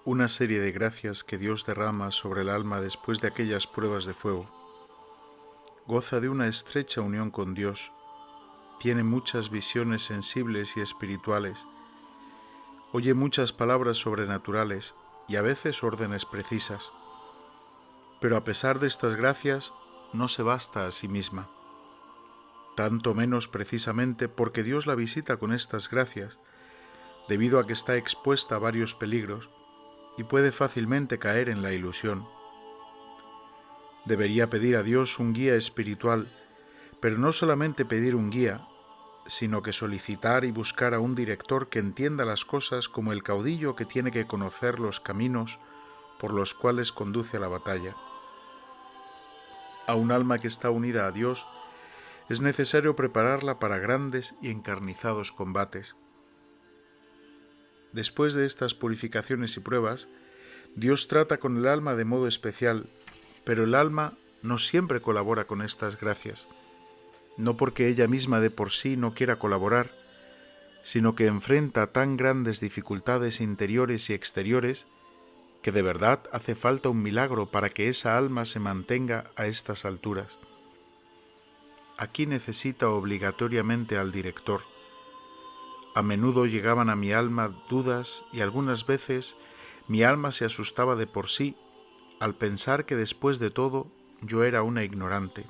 Una serie de gracias que Dios derrama sobre el alma después de aquellas pruebas de fuego. Goza de una estrecha unión con Dios, tiene muchas visiones sensibles y espirituales, oye muchas palabras sobrenaturales y a veces órdenes precisas. Pero a pesar de estas gracias, no se basta a sí misma. Tanto menos precisamente porque Dios la visita con estas gracias, debido a que está expuesta a varios peligros y puede fácilmente caer en la ilusión. Debería pedir a Dios un guía espiritual, pero no solamente pedir un guía, sino que solicitar y buscar a un director que entienda las cosas como el caudillo que tiene que conocer los caminos por los cuales conduce a la batalla. A un alma que está unida a Dios es necesario prepararla para grandes y encarnizados combates. Después de estas purificaciones y pruebas, Dios trata con el alma de modo especial, pero el alma no siempre colabora con estas gracias, no porque ella misma de por sí no quiera colaborar, sino que enfrenta tan grandes dificultades interiores y exteriores que de verdad hace falta un milagro para que esa alma se mantenga a estas alturas. Aquí necesita obligatoriamente al director. A menudo llegaban a mi alma dudas y algunas veces mi alma se asustaba de por sí al pensar que después de todo yo era una ignorante.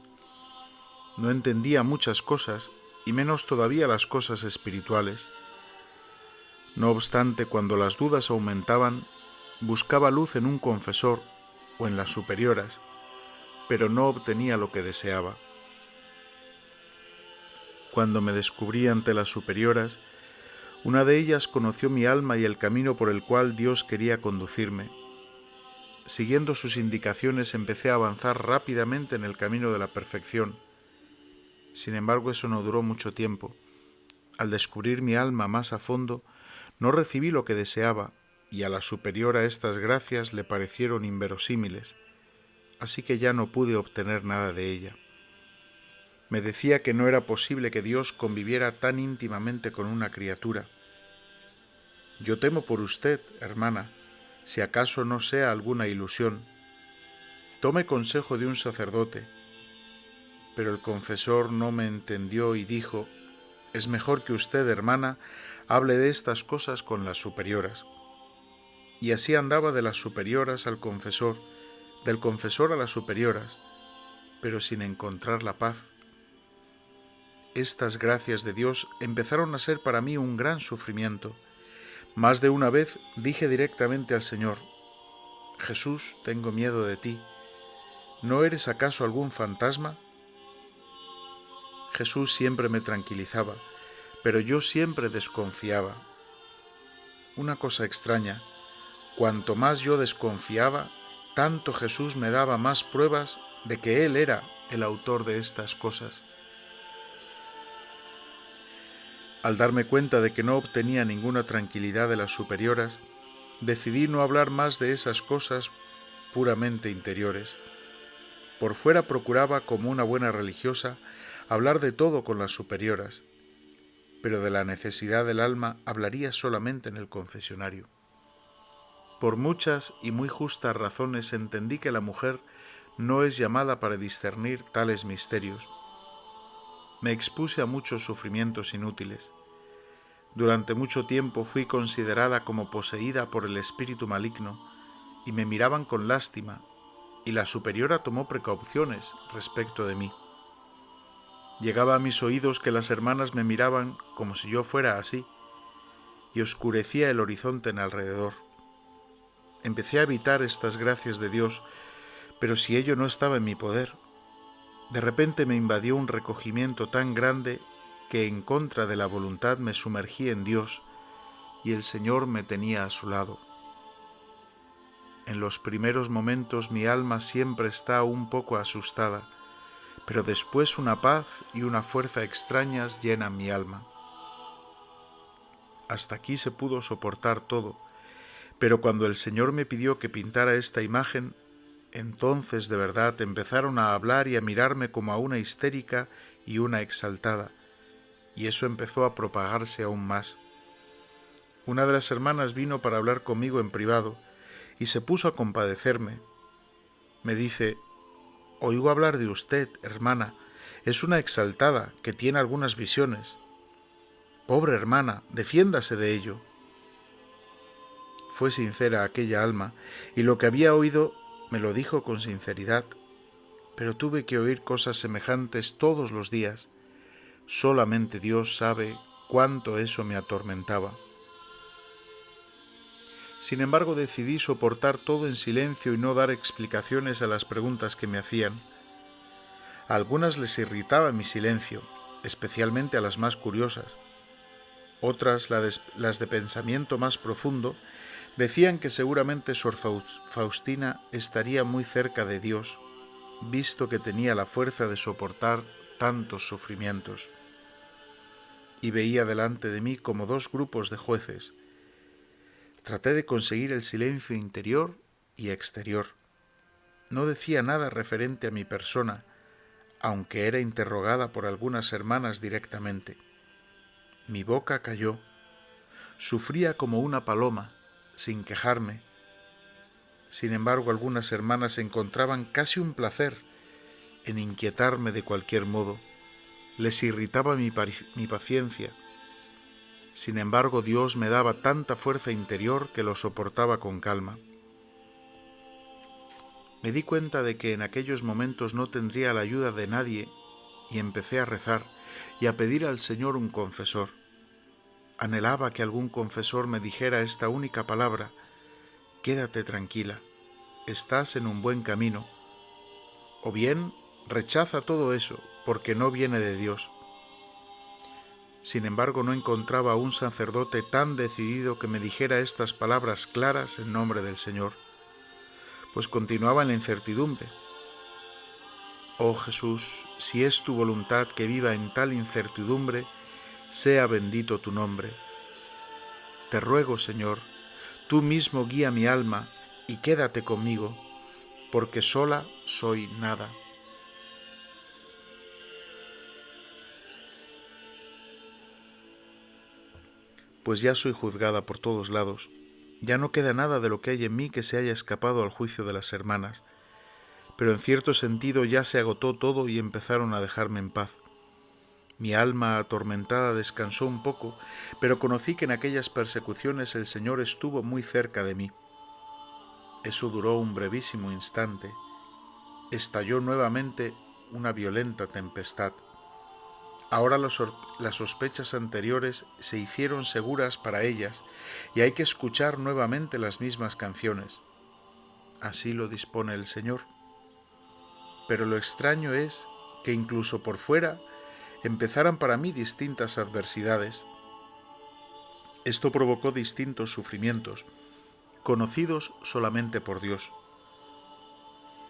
No entendía muchas cosas y menos todavía las cosas espirituales. No obstante, cuando las dudas aumentaban, buscaba luz en un confesor o en las superioras, pero no obtenía lo que deseaba. Cuando me descubrí ante las superioras, una de ellas conoció mi alma y el camino por el cual Dios quería conducirme. Siguiendo sus indicaciones empecé a avanzar rápidamente en el camino de la perfección. Sin embargo, eso no duró mucho tiempo. Al descubrir mi alma más a fondo, no recibí lo que deseaba, y a la superiora estas gracias le parecieron inverosímiles, así que ya no pude obtener nada de ella. Me decía que no era posible que Dios conviviera tan íntimamente con una criatura. Yo temo por usted, hermana, si acaso no sea alguna ilusión. Tome consejo de un sacerdote. Pero el confesor no me entendió y dijo: es mejor que usted, hermana, hable de estas cosas con las superioras. Y así andaba de las superioras al confesor, del confesor a las superioras, pero sin encontrar la paz. Estas gracias de Dios empezaron a ser para mí un gran sufrimiento. Más de una vez dije directamente al Señor: Jesús, tengo miedo de ti. ¿No eres acaso algún fantasma? Jesús siempre me tranquilizaba, pero yo siempre desconfiaba. Una cosa extraña, cuanto más yo desconfiaba, tanto Jesús me daba más pruebas de que Él era el autor de estas cosas. Al darme cuenta de que no obtenía ninguna tranquilidad de las superioras, decidí no hablar más de esas cosas puramente interiores. Por fuera procuraba, como una buena religiosa, hablar de todo con las superioras, pero de la necesidad del alma hablaría solamente en el confesionario. Por muchas y muy justas razones entendí que la mujer no es llamada para discernir tales misterios. Me expuse a muchos sufrimientos inútiles. Durante mucho tiempo fui considerada como poseída por el espíritu maligno y me miraban con lástima, y la superiora tomó precauciones respecto de mí. Llegaba a mis oídos que las hermanas me miraban como si yo fuera así, y oscurecía el horizonte en alrededor. Empecé a evitar estas gracias de Dios, pero si ello no estaba en mi poder, de repente me invadió un recogimiento tan grande que en contra de la voluntad me sumergí en Dios, y el Señor me tenía a su lado. En los primeros momentos mi alma siempre está un poco asustada, pero después una paz y una fuerza extrañas llenan mi alma. Hasta aquí se pudo soportar todo, pero cuando el Señor me pidió que pintara esta imagen, entonces de verdad empezaron a hablar y a mirarme como a una histérica y una exaltada, y eso empezó a propagarse aún más. Una de las hermanas vino para hablar conmigo en privado, y se puso a compadecerme. Me dice: «Oigo hablar de usted, hermana. Es una exaltada que tiene algunas visiones. Pobre hermana, defiéndase de ello». Fue sincera aquella alma, y lo que había oído me lo dijo con sinceridad, pero tuve que oír cosas semejantes todos los días. Solamente Dios sabe cuánto eso me atormentaba. Sin embargo, decidí soportar todo en silencio y no dar explicaciones a las preguntas que me hacían. A algunas les irritaba mi silencio, especialmente a las más curiosas. Otras, las de pensamiento más profundo, decían que seguramente Sor Faustina estaría muy cerca de Dios, visto que tenía la fuerza de soportar tantos sufrimientos. Y veía delante de mí como dos grupos de jueces. Traté de conseguir el silencio interior y exterior. No decía nada referente a mi persona, aunque era interrogada por algunas hermanas directamente. Mi boca cayó. Sufría como una paloma, sin quejarme. Sin embargo, algunas hermanas encontraban casi un placer en inquietarme de cualquier modo. Les irritaba mi paciencia. Sin embargo, Dios me daba tanta fuerza interior que lo soportaba con calma. Me di cuenta de que en aquellos momentos no tendría la ayuda de nadie y empecé a rezar y a pedir al Señor un confesor. Anhelaba que algún confesor me dijera esta única palabra: «Quédate tranquila, estás en un buen camino», o bien «Rechaza todo eso, porque no viene de Dios». Sin embargo, no encontraba a un sacerdote tan decidido que me dijera estas palabras claras en nombre del Señor, pues continuaba en la incertidumbre. Oh Jesús, si es tu voluntad que viva en tal incertidumbre, sea bendito tu nombre. Te ruego, Señor, tú mismo guía mi alma y quédate conmigo, porque sola soy nada. Pues ya soy juzgada por todos lados. Ya no queda nada de lo que hay en mí que se haya escapado al juicio de las hermanas. Pero en cierto sentido ya se agotó todo y empezaron a dejarme en paz. Mi alma atormentada descansó un poco, pero conocí que en aquellas persecuciones el Señor estuvo muy cerca de mí. Eso duró un brevísimo instante. Estalló nuevamente una violenta tempestad. Ahora las sospechas anteriores se hicieron seguras para ellas y hay que escuchar nuevamente las mismas canciones. Así lo dispone el Señor. Pero lo extraño es que incluso por fuera empezaran para mí distintas adversidades. Esto provocó distintos sufrimientos, conocidos solamente por Dios.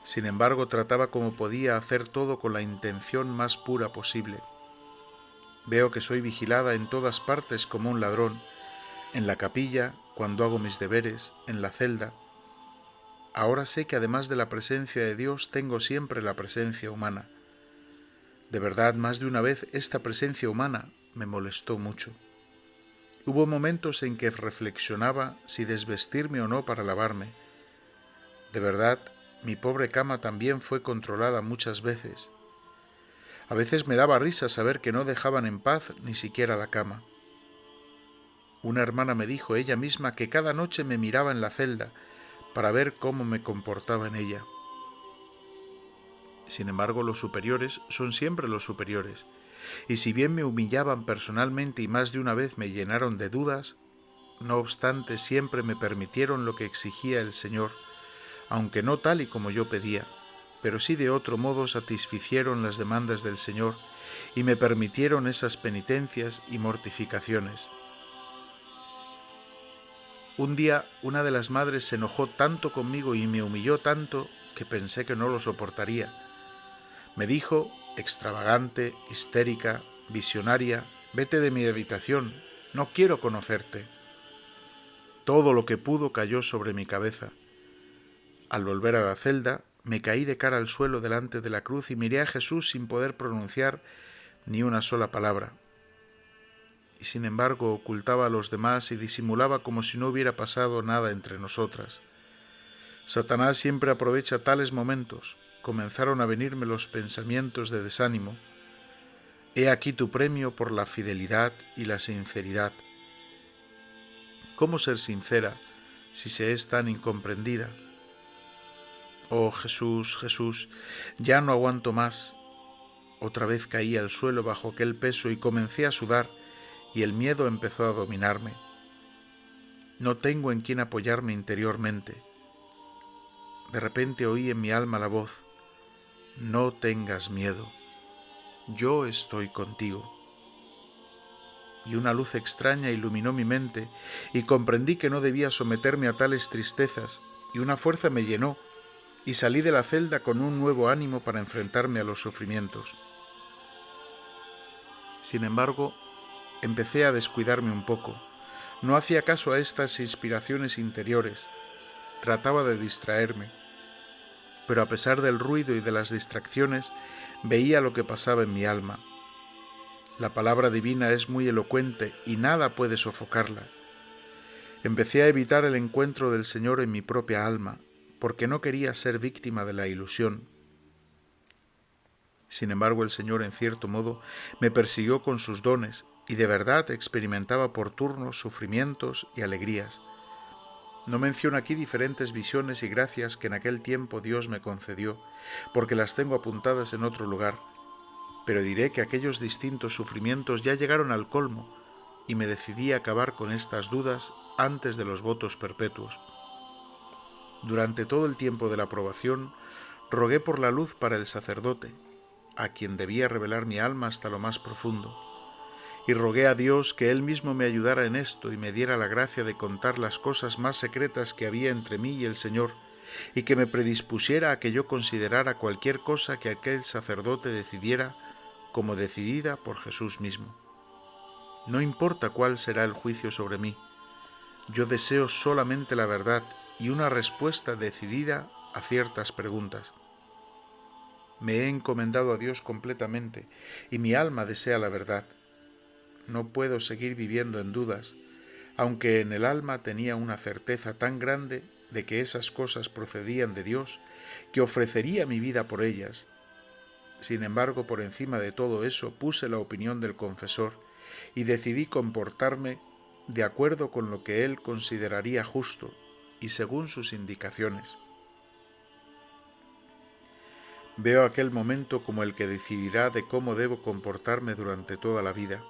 Sin embargo, trataba como podía hacer todo con la intención más pura posible. Veo que soy vigilada en todas partes como un ladrón, en la capilla, cuando hago mis deberes, en la celda. Ahora sé que además de la presencia de Dios tengo siempre la presencia humana. De verdad, más de una vez esta presencia humana me molestó mucho. Hubo momentos en que reflexionaba si desvestirme o no para lavarme. De verdad, mi pobre cama también fue controlada muchas veces. A veces me daba risa saber que no dejaban en paz ni siquiera la cama. Una hermana me dijo ella misma que cada noche me miraba en la celda para ver cómo me comportaba en ella. Sin embargo, los superiores son siempre los superiores, y si bien me humillaban personalmente y más de una vez me llenaron de dudas, no obstante siempre me permitieron lo que exigía el Señor, aunque no tal y como yo pedía, pero sí de otro modo satisficieron las demandas del Señor y me permitieron esas penitencias y mortificaciones. Un día una de las madres se enojó tanto conmigo y me humilló tanto que pensé que no lo soportaría. Me dijo, extravagante, histérica, visionaria: «Vete de mi habitación, no quiero conocerte». Todo lo que pudo cayó sobre mi cabeza. Al volver a la celda, me caí de cara al suelo delante de la cruz y miré a Jesús sin poder pronunciar ni una sola palabra. Y sin embargo ocultaba a los demás y disimulaba como si no hubiera pasado nada entre nosotras. Satanás siempre aprovecha tales momentos. Comenzaron a venirme los pensamientos de desánimo. He aquí tu premio por la fidelidad y la sinceridad. ¿Cómo ser sincera si se es tan incomprendida? Oh Jesús, Jesús, ya no aguanto más. Otra vez caí al suelo bajo aquel peso y comencé a sudar, y el miedo empezó a dominarme. No tengo en quién apoyarme interiormente. De repente oí en mi alma la voz: no tengas miedo, yo estoy contigo. Y una luz extraña iluminó mi mente y comprendí que no debía someterme a tales tristezas, y una fuerza me llenó y salí de la celda con un nuevo ánimo para enfrentarme a los sufrimientos. Sin embargo, empecé a descuidarme un poco. No hacía caso a estas inspiraciones interiores. Trataba de distraerme, pero a pesar del ruido y de las distracciones, veía lo que pasaba en mi alma. La palabra divina es muy elocuente y nada puede sofocarla. Empecé a evitar el encuentro del Señor en mi propia alma, porque no quería ser víctima de la ilusión. Sin embargo, el Señor, en cierto modo, me persiguió con sus dones y de verdad experimentaba por turnos sufrimientos y alegrías. No menciono aquí diferentes visiones y gracias que en aquel tiempo Dios me concedió, porque las tengo apuntadas en otro lugar, pero diré que aquellos distintos sufrimientos ya llegaron al colmo y me decidí a acabar con estas dudas antes de los votos perpetuos. Durante todo el tiempo de la probación, rogué por la luz para el sacerdote, a quien debía revelar mi alma hasta lo más profundo, y rogué a Dios que Él mismo me ayudara en esto y me diera la gracia de contar las cosas más secretas que había entre mí y el Señor, y que me predispusiera a que yo considerara cualquier cosa que aquel sacerdote decidiera como decidida por Jesús mismo. No importa cuál será el juicio sobre mí, yo deseo solamente la verdad y una respuesta decidida a ciertas preguntas. Me he encomendado a Dios completamente y mi alma desea la verdad. No puedo seguir viviendo en dudas, aunque en el alma tenía una certeza tan grande de que esas cosas procedían de Dios, que ofrecería mi vida por ellas. Sin embargo, por encima de todo eso puse la opinión del confesor y decidí comportarme de acuerdo con lo que él consideraría justo y según sus indicaciones. Veo aquel momento como el que decidirá de cómo debo comportarme durante toda la vida.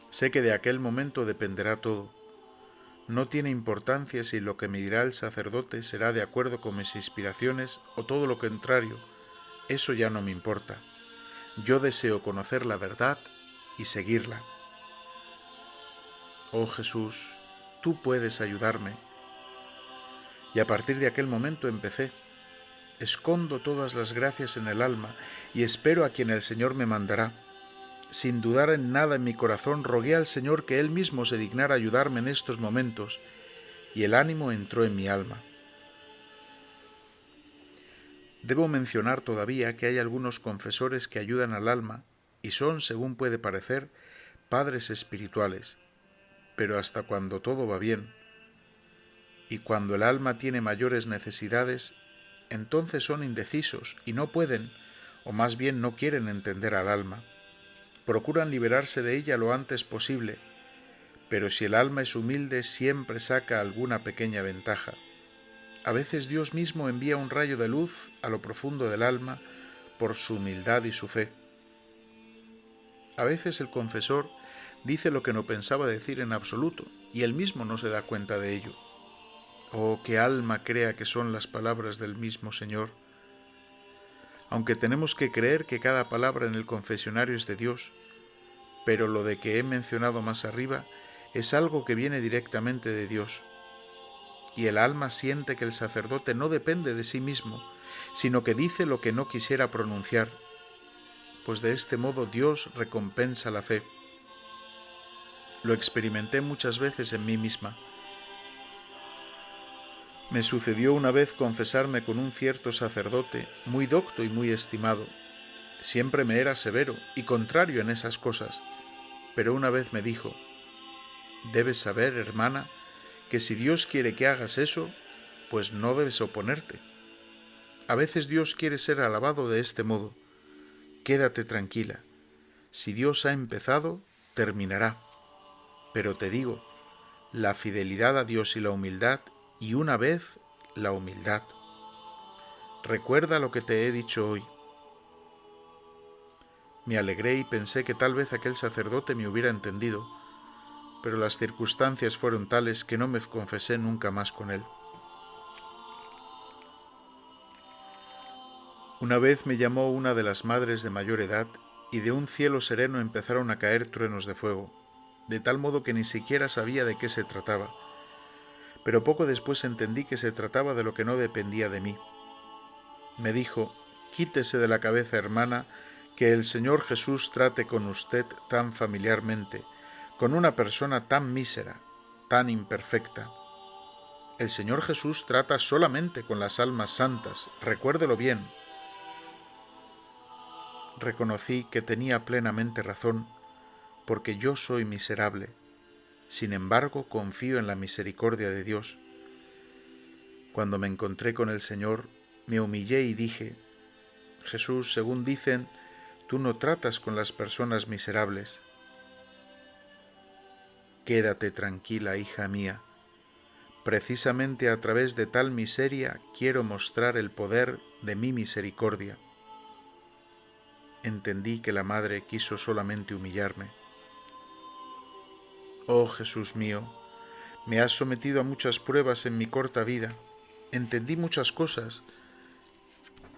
Sé que de aquel momento dependerá todo. No tiene importancia si lo que me dirá el sacerdote será de acuerdo con mis inspiraciones o todo lo contrario. Eso ya no me importa. Yo deseo conocer la verdad y seguirla. Oh Jesús, tú puedes ayudarme. Y a partir de aquel momento empecé. Escondo todas las gracias en el alma y espero a quien el Señor me mandará. Sin dudar en nada en mi corazón, rogué al Señor que Él mismo se dignara ayudarme en estos momentos, y el ánimo entró en mi alma. Debo mencionar todavía que hay algunos confesores que ayudan al alma y son, según puede parecer, padres espirituales, pero hasta cuando todo va bien. Y cuando el alma tiene mayores necesidades, entonces son indecisos y no pueden, o más bien no quieren entender al alma. Procuran liberarse de ella lo antes posible, pero si el alma es humilde siempre saca alguna pequeña ventaja. A veces Dios mismo envía un rayo de luz a lo profundo del alma por su humildad y su fe. A veces el confesor dice lo que no pensaba decir en absoluto y él mismo no se da cuenta de ello. Oh, qué alma crea que son las palabras del mismo Señor. Aunque tenemos que creer que cada palabra en el confesionario es de Dios, pero lo de que he mencionado más arriba es algo que viene directamente de Dios. Y el alma siente que el sacerdote no depende de sí mismo, sino que dice lo que no quisiera pronunciar, pues de este modo Dios recompensa la fe. Lo experimenté muchas veces en mí misma. Me sucedió una vez confesarme con un cierto sacerdote, muy docto y muy estimado. Siempre me era severo y contrario en esas cosas, pero una vez me dijo: «Debes saber, hermana, que si Dios quiere que hagas eso, pues no debes oponerte. A veces Dios quiere ser alabado de este modo. Quédate tranquila. Si Dios ha empezado, terminará. Pero te digo, la fidelidad a Dios y la humildad, y una vez la humildad. Recuerda lo que te he dicho hoy. Me alegré y pensé que tal vez aquel sacerdote me hubiera entendido, pero las circunstancias fueron tales que no me confesé nunca más con él. Una vez me llamó una de las madres de mayor edad y de un cielo sereno empezaron a caer truenos de fuego, de tal modo que ni siquiera sabía de qué se trataba. Pero poco después entendí que se trataba de lo que no dependía de mí. Me dijo: «Quítese de la cabeza, hermana, que el Señor Jesús trate con usted tan familiarmente, con una persona tan mísera, tan imperfecta. El Señor Jesús trata solamente con las almas santas, recuérdelo bien». Reconocí que tenía plenamente razón, porque yo soy miserable. Sin embargo, confío en la misericordia de Dios. Cuando me encontré con el Señor, me humillé y dije: «Jesús, según dicen, tú no tratas con las personas miserables». Quédate tranquila, hija mía. Precisamente a través de tal miseria quiero mostrar el poder de mi misericordia. Entendí que la Madre quiso solamente humillarme. Oh Jesús mío, me has sometido a muchas pruebas en mi corta vida. Entendí muchas cosas,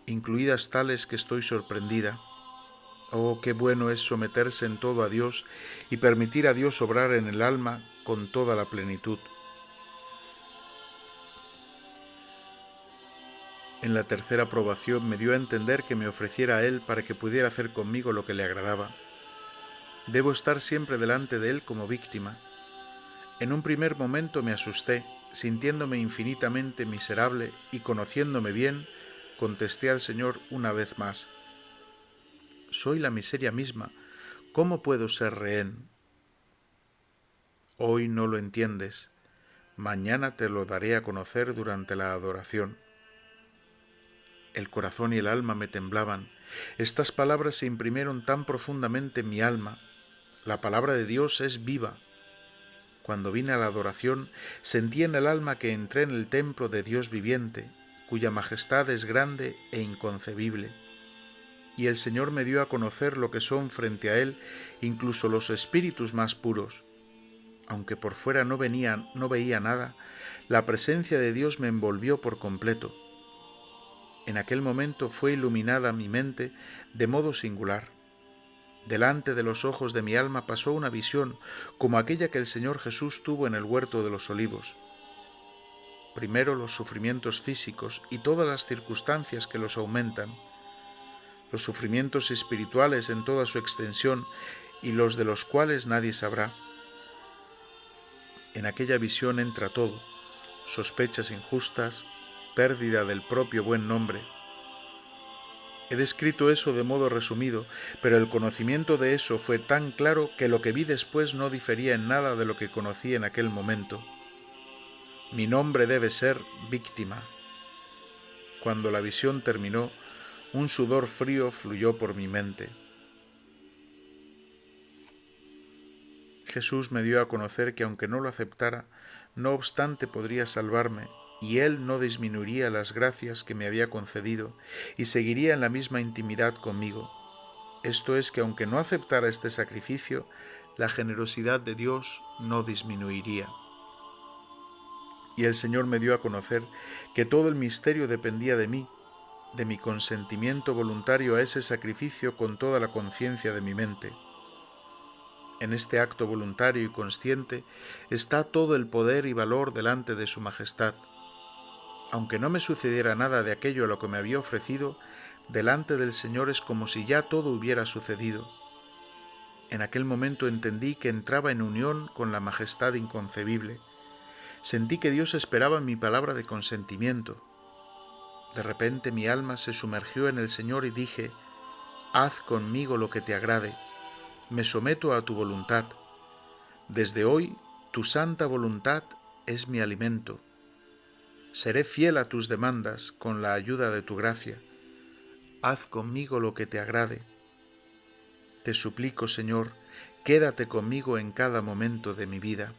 incluidas tales que estoy sorprendida. Oh, qué bueno es someterse en todo a Dios y permitir a Dios obrar en el alma con toda la plenitud. En la tercera probación me dio a entender que me ofreciera a Él para que pudiera hacer conmigo lo que le agradaba. Debo estar siempre delante de Él como víctima. En un primer momento me asusté, sintiéndome infinitamente miserable y conociéndome bien, contesté al Señor una vez más: «Soy la miseria misma, ¿cómo puedo ser rehén?» Hoy no lo entiendes, mañana te lo daré a conocer durante la adoración. El corazón y el alma me temblaban. Estas palabras se imprimieron tan profundamente en mi alma. La palabra de Dios es viva. Cuando vine a la adoración, sentí en el alma que entré en el templo de Dios viviente, cuya majestad es grande e inconcebible. Y el Señor me dio a conocer lo que son frente a Él incluso los espíritus más puros. Aunque por fuera no veía nada, la presencia de Dios me envolvió por completo. En aquel momento fue iluminada mi mente de modo singular. Delante de los ojos de mi alma pasó una visión como aquella que el Señor Jesús tuvo en el huerto de los Olivos. Primero los sufrimientos físicos y todas las circunstancias que los aumentan, los sufrimientos espirituales en toda su extensión y los de los cuales nadie sabrá. En aquella visión entra todo: sospechas injustas, pérdida del propio buen nombre. He descrito eso de modo resumido, pero el conocimiento de eso fue tan claro que lo que vi después no difería en nada de lo que conocí en aquel momento. Mi nombre debe ser víctima. Cuando la visión terminó, un sudor frío fluyó por mi mente. Jesús me dio a conocer que aunque no lo aceptara, no obstante podría salvarme, y Él no disminuiría las gracias que me había concedido y seguiría en la misma intimidad conmigo. Esto es que aunque no aceptara este sacrificio, la generosidad de Dios no disminuiría. Y el Señor me dio a conocer que todo el misterio dependía de mí, de mi consentimiento voluntario a ese sacrificio con toda la conciencia de mi mente. En este acto voluntario y consciente está todo el poder y valor delante de su majestad. Aunque no me sucediera nada de aquello a lo que me había ofrecido, delante del Señor es como si ya todo hubiera sucedido. En aquel momento entendí que entraba en unión con la majestad inconcebible. Sentí que Dios esperaba mi palabra de consentimiento. De repente mi alma se sumergió en el Señor y dije: «Haz conmigo lo que te agrade. Me someto a tu voluntad. Desde hoy, tu santa voluntad es mi alimento. seré fiel a tus demandas con la ayuda de tu gracia. Haz conmigo lo que te agrade. Te suplico, Señor, quédate conmigo en cada momento de mi vida.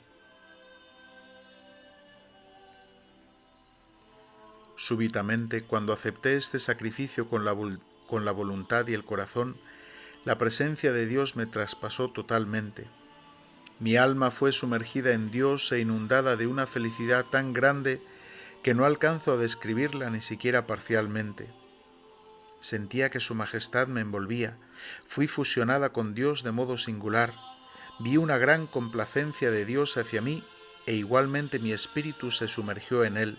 Súbitamente, cuando acepté este sacrificio con la voluntad y el corazón, la presencia de Dios me traspasó totalmente. Mi alma fue sumergida en Dios e inundada de una felicidad tan grande que no alcanzo a describirla ni siquiera parcialmente. Sentía que su majestad me envolvía, fui fusionada con Dios de modo singular, vi una gran complacencia de Dios hacia mí e igualmente mi espíritu se sumergió en Él.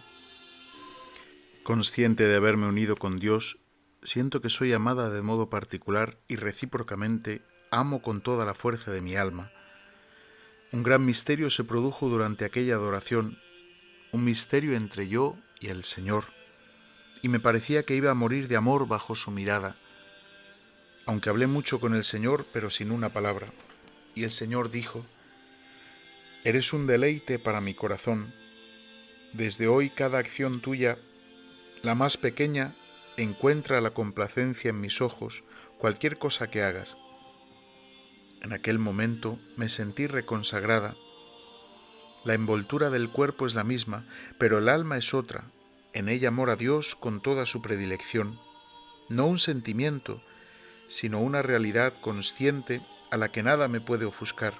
Consciente de haberme unido con Dios, siento que soy amada de modo particular y recíprocamente amo con toda la fuerza de mi alma. Un gran misterio se produjo durante aquella adoración, un misterio entre yo y el Señor, y me parecía que iba a morir de amor bajo su mirada, aunque hablé mucho con el Señor, pero sin una palabra. Y el Señor dijo: «Eres un deleite para mi corazón. Desde hoy cada acción tuya, la más pequeña, encuentra la complacencia en mis ojos, cualquier cosa que hagas». En aquel momento me sentí reconsagrada. La envoltura del cuerpo es la misma, pero el alma es otra. En ella mora Dios con toda su predilección, no un sentimiento, sino una realidad consciente a la que nada me puede ofuscar.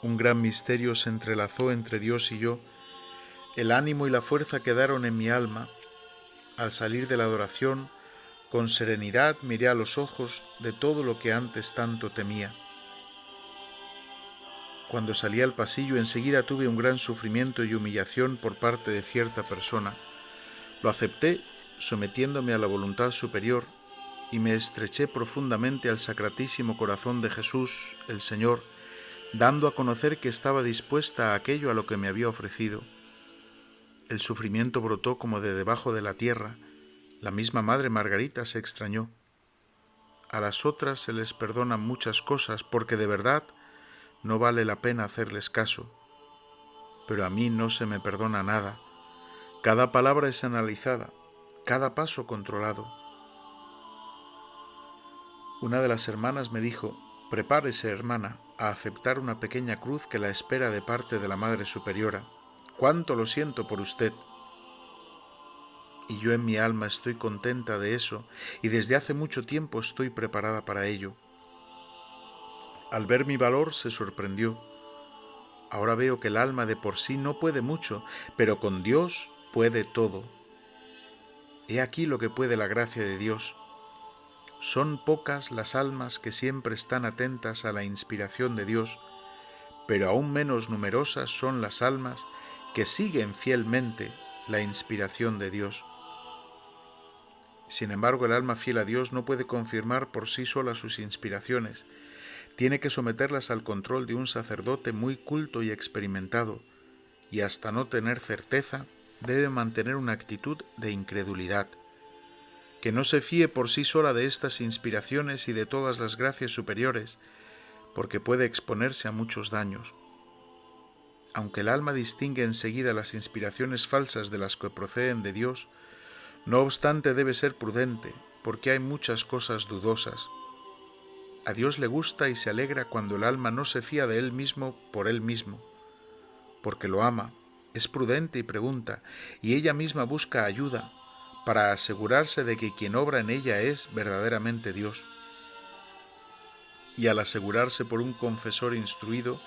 Un gran misterio se entrelazó entre Dios y yo. El ánimo y la fuerza quedaron en mi alma. Al salir de la adoración, con serenidad miré a los ojos de todo lo que antes tanto temía. Cuando salí al pasillo, enseguida tuve un gran sufrimiento y humillación por parte de cierta persona. Lo acepté, sometiéndome a la voluntad superior, y me estreché profundamente al Sacratísimo Corazón de Jesús, el Señor, dando a conocer que estaba dispuesta a aquello a lo que me había ofrecido. El sufrimiento brotó como de debajo de la tierra. La misma Madre Margarita se extrañó. A las otras se les perdonan muchas cosas porque de verdad no vale la pena hacerles caso. Pero a mí no se me perdona nada. Cada palabra es analizada, cada paso controlado. Una de las hermanas me dijo: «Prepárese, hermana, a aceptar una pequeña cruz que la espera de parte de la Madre Superiora. ¡Cuánto lo siento por usted!». Y yo en mi alma estoy contenta de eso, y desde hace mucho tiempo estoy preparada para ello. Al ver mi valor se sorprendió. Ahora veo que el alma de por sí no puede mucho, pero con Dios puede todo. He aquí lo que puede la gracia de Dios. Son pocas las almas que siempre están atentas a la inspiración de Dios, pero aún menos numerosas son las almas que siguen fielmente la inspiración de Dios. Sin embargo, el alma fiel a Dios no puede confirmar por sí sola sus inspiraciones. Tiene que someterlas al control de un sacerdote muy culto y experimentado, y hasta no tener certeza, debe mantener una actitud de incredulidad. Que no se fíe por sí sola de estas inspiraciones y de todas las gracias superiores, porque puede exponerse a muchos daños. Aunque el alma distingue enseguida las inspiraciones falsas de las que proceden de Dios, no obstante debe ser prudente, porque hay muchas cosas dudosas. A Dios le gusta y se alegra cuando el alma no se fía de Él mismo por Él mismo, porque lo ama, es prudente y pregunta, y ella misma busca ayuda, para asegurarse de que quien obra en ella es verdaderamente Dios. Y al asegurarse por un confesor instruido,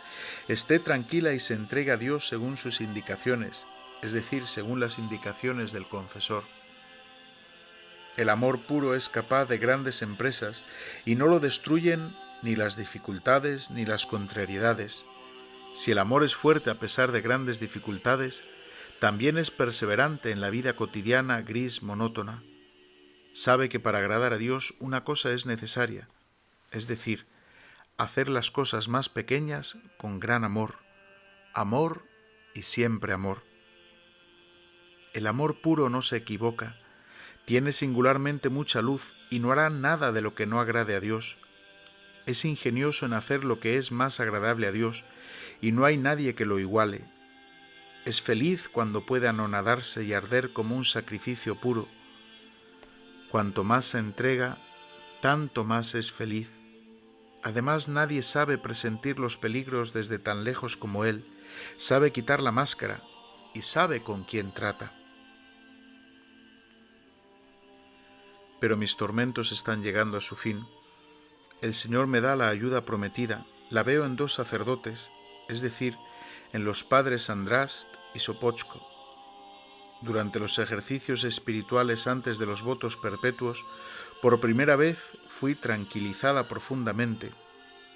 esté tranquila y se entregue a Dios según sus indicaciones, es decir, según las indicaciones del confesor. El amor puro es capaz de grandes empresas y no lo destruyen ni las dificultades ni las contrariedades. Si el amor es fuerte a pesar de grandes dificultades, también es perseverante en la vida cotidiana gris, monótona. Sabe que para agradar a Dios una cosa es necesaria, es decir, hacer las cosas más pequeñas con gran amor, amor y siempre amor. El amor puro no se equivoca, tiene singularmente mucha luz y no hará nada de lo que no agrade a Dios. Es ingenioso en hacer lo que es más agradable a Dios y no hay nadie que lo iguale. Es feliz cuando puede anonadarse y arder como un sacrificio puro. Cuanto más se entrega, tanto más es feliz. Además, nadie sabe presentir los peligros desde tan lejos como él, sabe quitar la máscara y sabe con quién trata. Pero mis tormentos están llegando a su fin. El Señor me da la ayuda prometida, la veo en 2 sacerdotes, es decir, en los padres Andrast y Sopochko. Durante los ejercicios espirituales antes de los votos perpetuos, por primera vez fui tranquilizada profundamente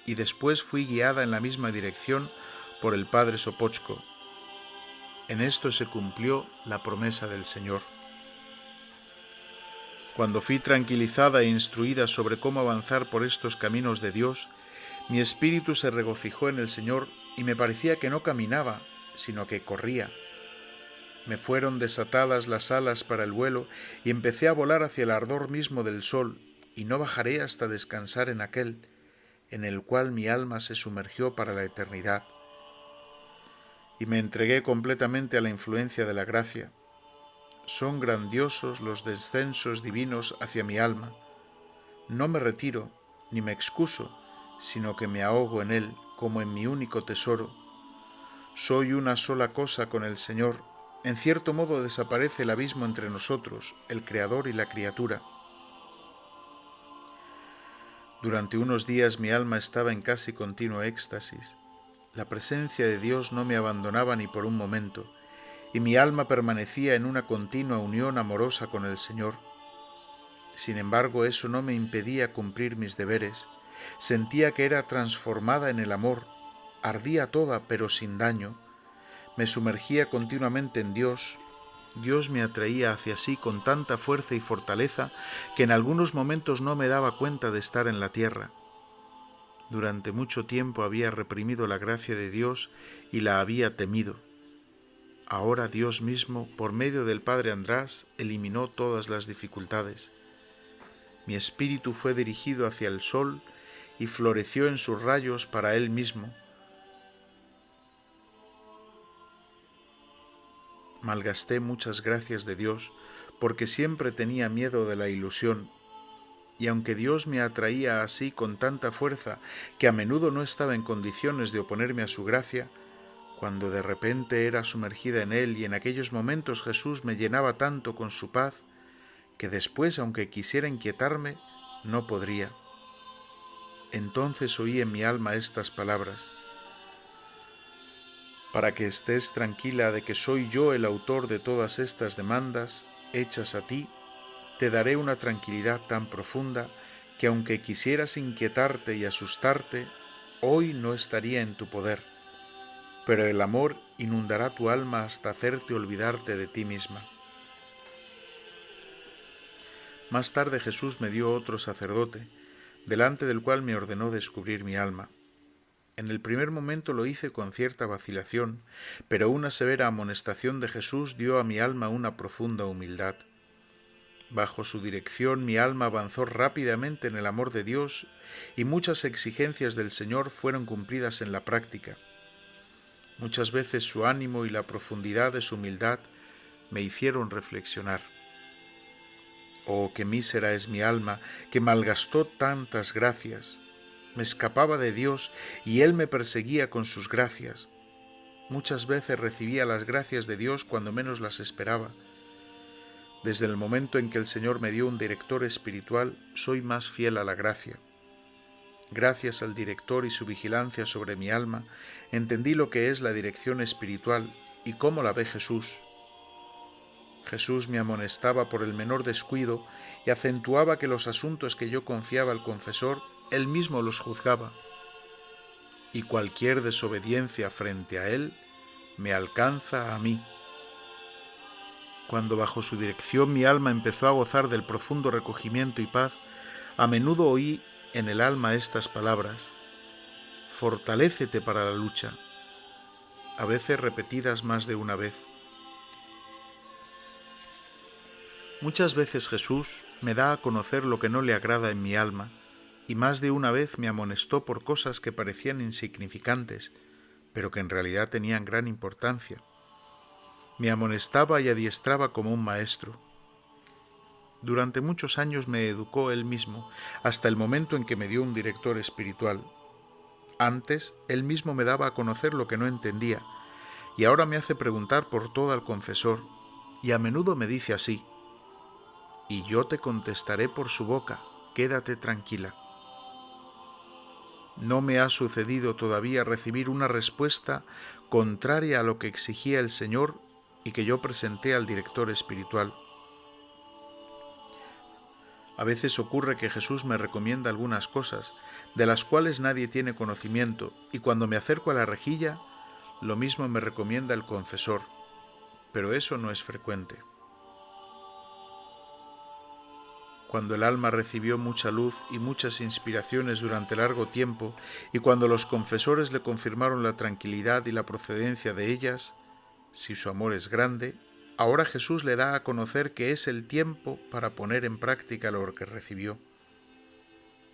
y después fui guiada en la misma dirección por el padre Sopochko. En esto se cumplió la promesa del Señor. Cuando fui tranquilizada e instruida sobre cómo avanzar por estos caminos de Dios, mi espíritu se regocijó en el Señor y me parecía que no caminaba, sino que corría. Me fueron desatadas las alas para el vuelo y empecé a volar hacia el ardor mismo del sol, y no bajaré hasta descansar en aquel, en el cual mi alma se sumergió para la eternidad. Y me entregué completamente a la influencia de la gracia. Son grandiosos los descensos divinos hacia mi alma. No me retiro, ni me excuso, sino que me ahogo en él como en mi único tesoro. Soy una sola cosa con el Señor. En cierto modo desaparece el abismo entre nosotros, el Creador y la criatura. Durante unos días mi alma estaba en casi continuo éxtasis. La presencia de Dios no me abandonaba ni por un momento, y mi alma permanecía en una continua unión amorosa con el Señor. Sin embargo, eso no me impedía cumplir mis deberes. Sentía que era transformada en el amor, ardía toda pero sin daño. Me sumergía continuamente en Dios. Dios me atraía hacia sí con tanta fuerza y fortaleza que en algunos momentos no me daba cuenta de estar en la tierra. Durante mucho tiempo había reprimido la gracia de Dios y la había temido. Ahora Dios mismo, por medio del Padre András, eliminó todas las dificultades. Mi espíritu fue dirigido hacia el sol y floreció en sus rayos para él mismo. Malgasté muchas gracias de Dios porque siempre tenía miedo de la ilusión, y aunque Dios me atraía así con tanta fuerza que a menudo no estaba en condiciones de oponerme a su gracia, cuando de repente era sumergida en él y en aquellos momentos Jesús me llenaba tanto con su paz que después, aunque quisiera inquietarme, no podría. Entonces oí en mi alma estas palabras: para que estés tranquila de que soy yo el autor de todas estas demandas hechas a ti, te daré una tranquilidad tan profunda que aunque quisieras inquietarte y asustarte, hoy no estaría en tu poder, pero el amor inundará tu alma hasta hacerte olvidarte de ti misma. Más tarde Jesús me dio otro sacerdote, delante del cual me ordenó descubrir mi alma. En el primer momento lo hice con cierta vacilación, pero una severa amonestación de Jesús dio a mi alma una profunda humildad. Bajo su dirección mi alma avanzó rápidamente en el amor de Dios y muchas exigencias del Señor fueron cumplidas en la práctica. Muchas veces su ánimo y la profundidad de su humildad me hicieron reflexionar. Oh, qué mísera es mi alma, que malgastó tantas gracias. Me escapaba de Dios y Él me perseguía con sus gracias. Muchas veces recibía las gracias de Dios cuando menos las esperaba. Desde el momento en que el Señor me dio un director espiritual, soy más fiel a la gracia. Gracias al director y su vigilancia sobre mi alma, entendí lo que es la dirección espiritual y cómo la ve Jesús. Jesús me amonestaba por el menor descuido y acentuaba que los asuntos que yo confiaba al confesor, él mismo los juzgaba, y cualquier desobediencia frente a él me alcanza a mí. Cuando bajo su dirección mi alma empezó a gozar del profundo recogimiento y paz, a menudo oí en el alma estas palabras: fortalécete para la lucha, a veces repetidas más de una vez. Muchas veces Jesús me da a conocer lo que no le agrada en mi alma, y más de una vez me amonestó por cosas que parecían insignificantes, pero que en realidad tenían gran importancia. Me amonestaba y adiestraba como un maestro. Durante muchos años me educó él mismo, hasta el momento en que me dio un director espiritual. Antes, él mismo me daba a conocer lo que no entendía, y ahora me hace preguntar por todo al confesor, y a menudo me dice así: y yo te contestaré por su boca, quédate tranquila. No me ha sucedido todavía recibir una respuesta contraria a lo que exigía el Señor y que yo presenté al director espiritual. A veces ocurre que Jesús me recomienda algunas cosas, de las cuales nadie tiene conocimiento, y cuando me acerco a la rejilla, lo mismo me recomienda el confesor, pero eso no es frecuente. Cuando el alma recibió mucha luz y muchas inspiraciones durante largo tiempo, y cuando los confesores le confirmaron la tranquilidad y la procedencia de ellas, si su amor es grande, ahora Jesús le da a conocer que es el tiempo para poner en práctica lo que recibió.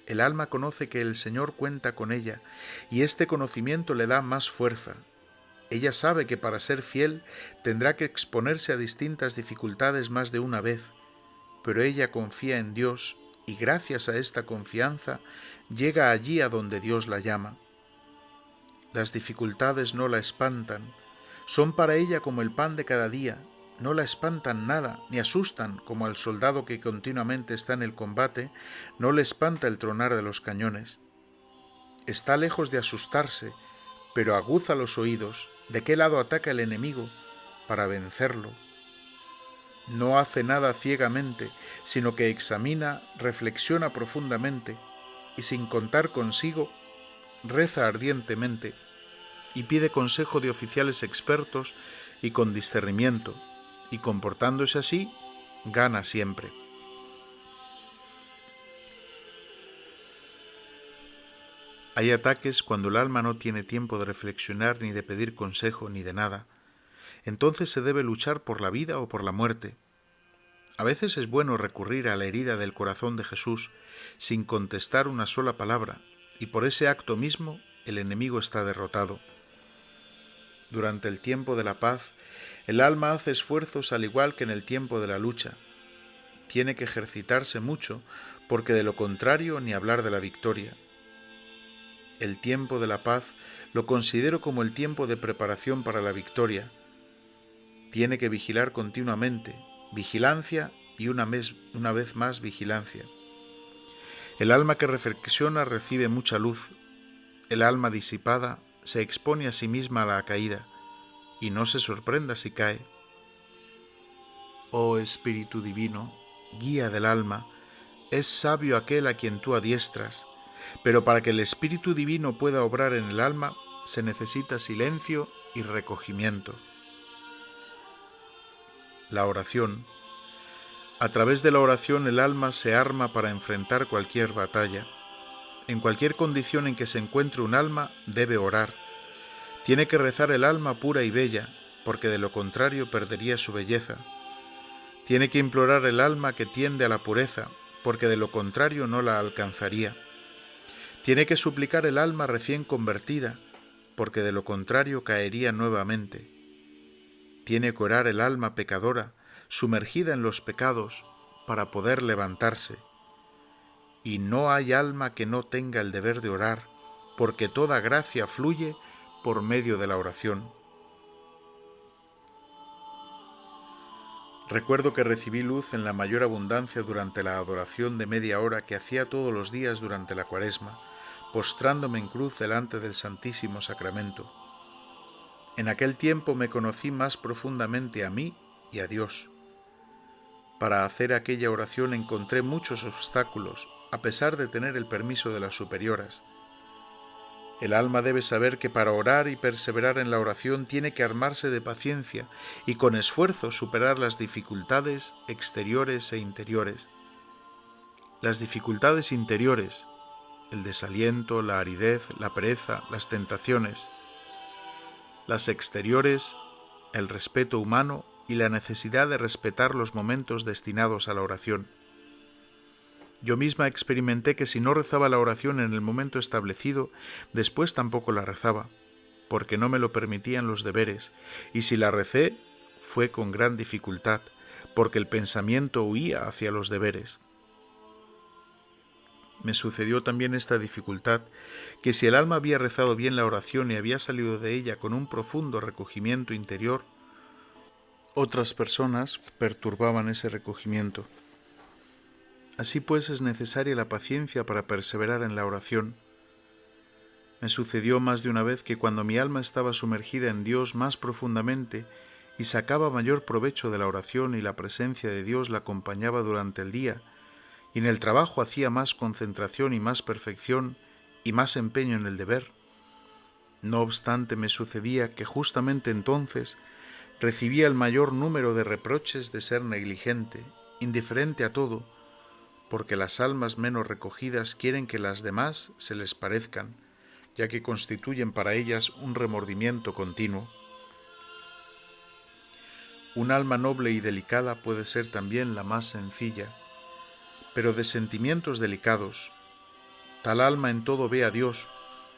El alma conoce que el Señor cuenta con ella, y este conocimiento le da más fuerza. Ella sabe que para ser fiel tendrá que exponerse a distintas dificultades más de una vez, pero ella confía en Dios y gracias a esta confianza llega allí a donde Dios la llama. Las dificultades no la espantan, son para ella como el pan de cada día, no la espantan nada, ni asustan como al soldado que continuamente está en el combate, no le espanta el tronar de los cañones. Está lejos de asustarse, pero aguza los oídos de qué lado ataca el enemigo para vencerlo. No hace nada ciegamente, sino que examina, reflexiona profundamente y sin contar consigo, reza ardientemente y pide consejo de oficiales expertos y con discernimiento, y comportándose así, gana siempre. Hay ataques cuando el alma no tiene tiempo de reflexionar ni de pedir consejo ni de nada. Entonces se debe luchar por la vida o por la muerte. A veces es bueno recurrir a la herida del corazón de Jesús sin contestar una sola palabra, y por ese acto mismo el enemigo está derrotado. Durante el tiempo de la paz, el alma hace esfuerzos al igual que en el tiempo de la lucha. Tiene que ejercitarse mucho, porque de lo contrario ni hablar de la victoria. El tiempo de la paz lo considero como el tiempo de preparación para la victoria. Tiene que vigilar continuamente, vigilancia y una vez más vigilancia. El alma que reflexiona recibe mucha luz. El alma disipada se expone a sí misma a la caída, y no se sorprenda si cae. Oh Espíritu Divino, guía del alma, es sabio aquel a quien tú adiestras, pero para que el Espíritu Divino pueda obrar en el alma, se necesita silencio y recogimiento. La oración. A través de la oración el alma se arma para enfrentar cualquier batalla. En cualquier condición en que se encuentre un alma, debe orar. Tiene que rezar el alma pura y bella, porque de lo contrario perdería su belleza. Tiene que implorar el alma que tiende a la pureza, porque de lo contrario no la alcanzaría. Tiene que suplicar el alma recién convertida, porque de lo contrario caería nuevamente. Tiene que orar el alma pecadora, sumergida en los pecados, para poder levantarse. Y no hay alma que no tenga el deber de orar, porque toda gracia fluye por medio de la oración. Recuerdo que recibí luz en la mayor abundancia durante la adoración de media hora que hacía todos los días durante la Cuaresma, postrándome en cruz delante del Santísimo Sacramento. En aquel tiempo me conocí más profundamente a mí y a Dios. Para hacer aquella oración encontré muchos obstáculos, a pesar de tener el permiso de las superioras. El alma debe saber que para orar y perseverar en la oración tiene que armarse de paciencia y con esfuerzo superar las dificultades exteriores e interiores. Las dificultades interiores, el desaliento, la aridez, la pereza, las tentaciones. Las exteriores, el respeto humano y la necesidad de respetar los momentos destinados a la oración. Yo misma experimenté que si no rezaba la oración en el momento establecido, después tampoco la rezaba, porque no me lo permitían los deberes, y si la recé, fue con gran dificultad, porque el pensamiento huía hacia los deberes. Me sucedió también esta dificultad, que si el alma había rezado bien la oración y había salido de ella con un profundo recogimiento interior, otras personas perturbaban ese recogimiento. Así pues es necesaria la paciencia para perseverar en la oración. Me sucedió más de una vez que cuando mi alma estaba sumergida en Dios más profundamente y sacaba mayor provecho de la oración y la presencia de Dios la acompañaba durante el día, y en el trabajo hacía más concentración y más perfección y más empeño en el deber, no obstante me sucedía que justamente entonces recibía el mayor número de reproches de ser negligente, indiferente a todo, porque las almas menos recogidas quieren que las demás se les parezcan, ya que constituyen para ellas un remordimiento continuo. Un alma noble y delicada puede ser también la más sencilla, pero de sentimientos delicados. Tal alma en todo ve a Dios,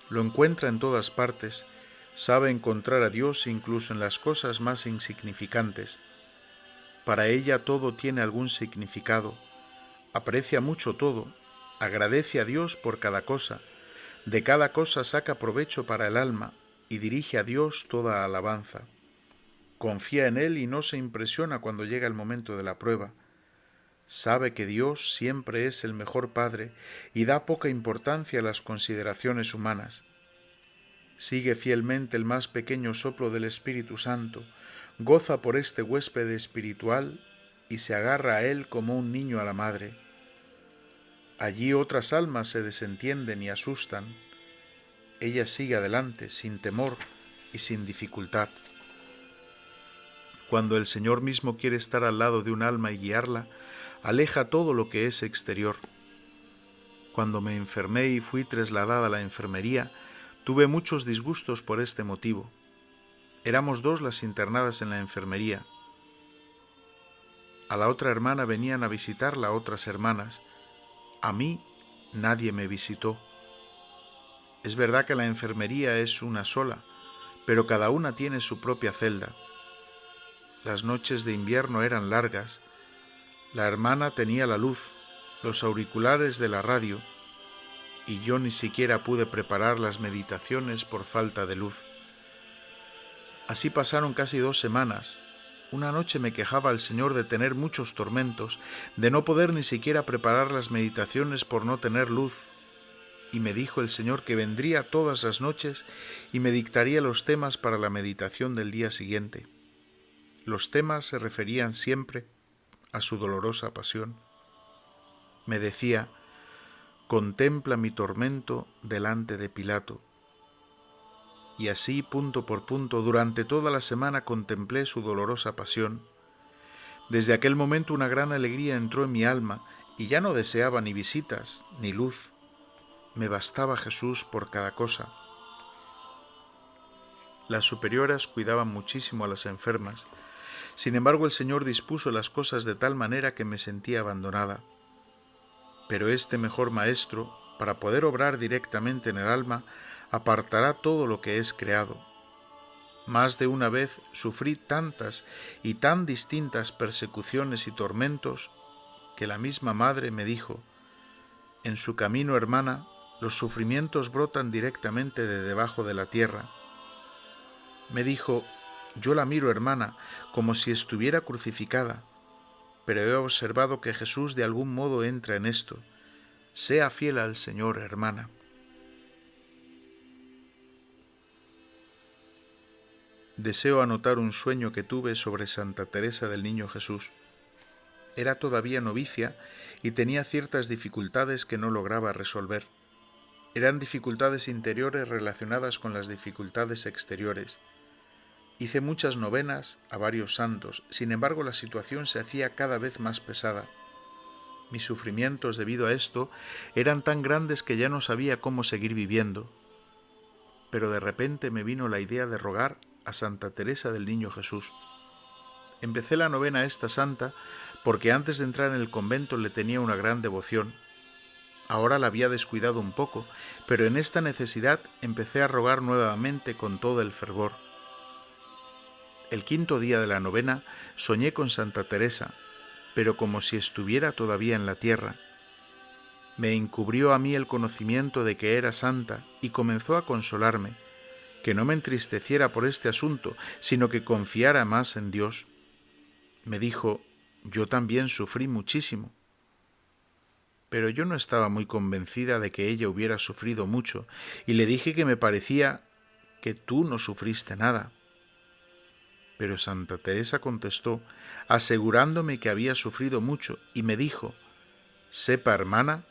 lo encuentra en todas partes, sabe encontrar a Dios incluso en las cosas más insignificantes. Para ella todo tiene algún significado, aprecia mucho todo, agradece a Dios por cada cosa, de cada cosa saca provecho para el alma y dirige a Dios toda alabanza. Confía en Él y no se impresiona cuando llega el momento de la prueba. Sabe que Dios siempre es el mejor Padre y da poca importancia a las consideraciones humanas. Sigue fielmente el más pequeño soplo del Espíritu Santo, goza por este huésped espiritual y se agarra a él como un niño a la madre. Allí otras almas se desentienden y asustan. Ella sigue adelante, sin temor y sin dificultad. Cuando el Señor mismo quiere estar al lado de un alma y guiarla, aleja todo lo que es exterior. Cuando me enfermé y fui trasladada a la enfermería, tuve muchos disgustos por este motivo. Éramos 2 las internadas en la enfermería. A la otra hermana venían a visitarla otras hermanas. A mí nadie me visitó. Es verdad que la enfermería es una sola, pero cada una tiene su propia celda. Las noches de invierno eran largas. La hermana tenía la luz, los auriculares de la radio, y yo ni siquiera pude preparar las meditaciones por falta de luz. Así pasaron casi 2 semanas. Una noche me quejaba al Señor de tener muchos tormentos, de no poder ni siquiera preparar las meditaciones por no tener luz, y me dijo el Señor que vendría todas las noches y me dictaría los temas para la meditación del día siguiente. Los temas se referían siempre a su dolorosa pasión. Me decía: contempla mi tormento delante de Pilato. Y así, punto por punto, durante toda la semana contemplé su dolorosa pasión. Desde aquel momento una gran alegría entró en mi alma y ya no deseaba ni visitas ni luz. Me bastaba Jesús por cada cosa. Las superioras cuidaban muchísimo a las enfermas. Sin embargo, el Señor dispuso las cosas de tal manera que me sentía abandonada. Pero este mejor Maestro, para poder obrar directamente en el alma, apartará todo lo que es creado. Más de una vez sufrí tantas y tan distintas persecuciones y tormentos que la misma Madre me dijo: en su camino, hermana, los sufrimientos brotan directamente de debajo de la tierra. Me dijo: yo la miro, hermana, como si estuviera crucificada, pero he observado que Jesús de algún modo entra en esto. Sea fiel al Señor, hermana. Deseo anotar un sueño que tuve sobre Santa Teresa del Niño Jesús. Era todavía novicia y tenía ciertas dificultades que no lograba resolver. Eran dificultades interiores relacionadas con las dificultades exteriores. Hice muchas novenas a varios santos, sin embargo la situación se hacía cada vez más pesada. Mis sufrimientos debido a esto eran tan grandes que ya no sabía cómo seguir viviendo. Pero de repente me vino la idea de rogar a Santa Teresa del Niño Jesús. Empecé la novena a esta santa porque antes de entrar en el convento le tenía una gran devoción. Ahora la había descuidado un poco, pero en esta necesidad empecé a rogar nuevamente con todo el fervor. El quinto día de la novena soñé con Santa Teresa, pero como si estuviera todavía en la tierra. Me encubrió a mí el conocimiento de que era santa y comenzó a consolarme, que no me entristeciera por este asunto, sino que confiara más en Dios. Me dijo: yo también sufrí muchísimo. Pero yo no estaba muy convencida de que ella hubiera sufrido mucho, y le dije que me parecía que tú no sufriste nada. Pero Santa Teresa contestó, asegurándome que había sufrido mucho, y me dijo: sepa, hermana,